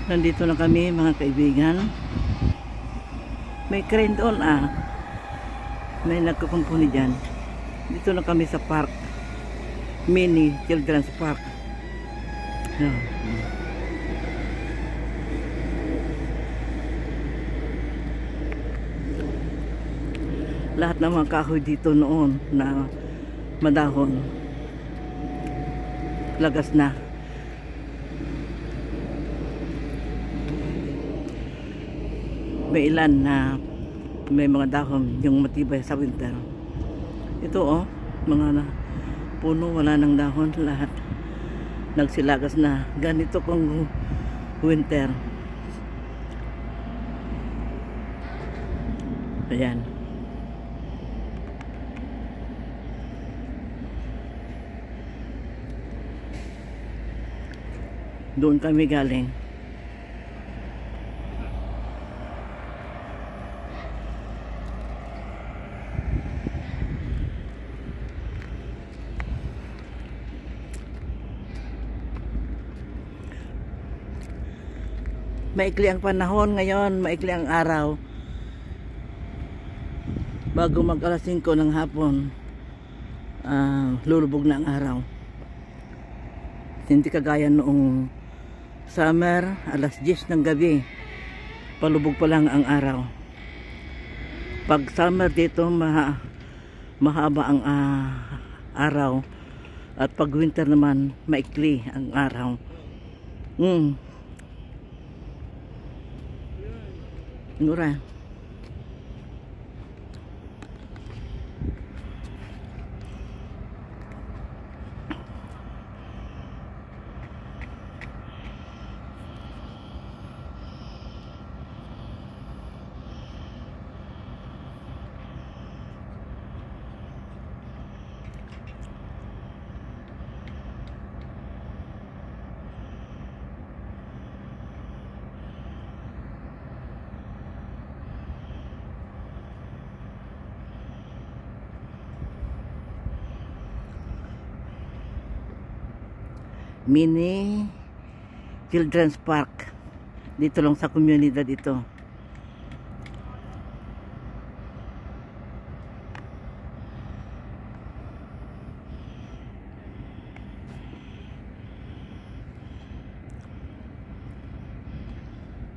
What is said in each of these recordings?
Nandito na kami mga kaibigan. May crane doon May nagkukumpuni dyan. Dito na kami sa park. Mini Children's Park. Lahat ng mga kahoy dito noon na madahon, lagas na. May ilan na may mga dahon yung matibay sa winter. Ito mga puno wala ng dahon, lahat nagsilagas na. Ganito kung winter. Ayan. Doon kami galing. Maikli ang panahon ngayon, maikli ang araw. Bago mag alas 5 ng hapon, lulubog na ang araw. Hindi kagaya noong summer, alas 10 ng gabi, palubog pa lang ang araw. Pag summer dito, mahaba ang araw. At pag winter naman, maikli ang araw. Nura. Mini Children's Park. Dito lang sa komunidad ito.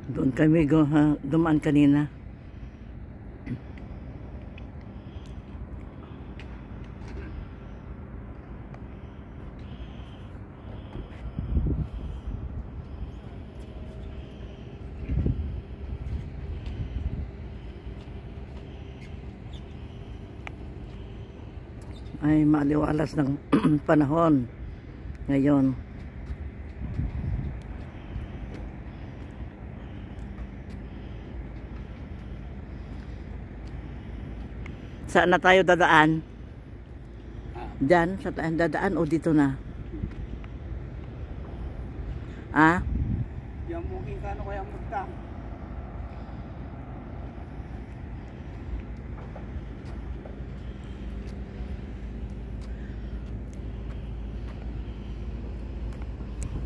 Doon kami dumaan kanina. Ay maliwalas ng panahon ngayon. Saan na tayo dadaan? Diyan, sa dadaan o dito na? Yang mungkin kan kaya magta.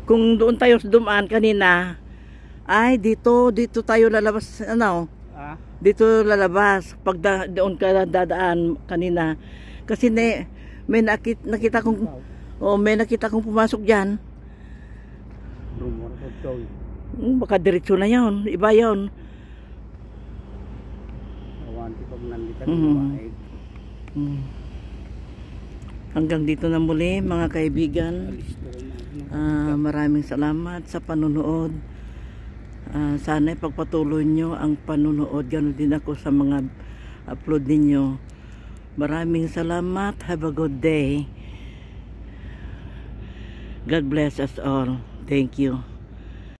Kung doon tayo dumaan kanina, ay dito tayo lalabas, dito lalabas pag doon ka dadaan kanina. Kasi may nakita kong pumasok diyan. Baka diretso na 'yon, iba 'yon. Hanggang dito na muli mga kaibigan. Maraming salamat sa panonood. Sana ipagpatuloy nyo ang panonood. Ganon din ako sa mga upload ninyo. Maraming salamat. Have a good day. God bless us all. Thank you.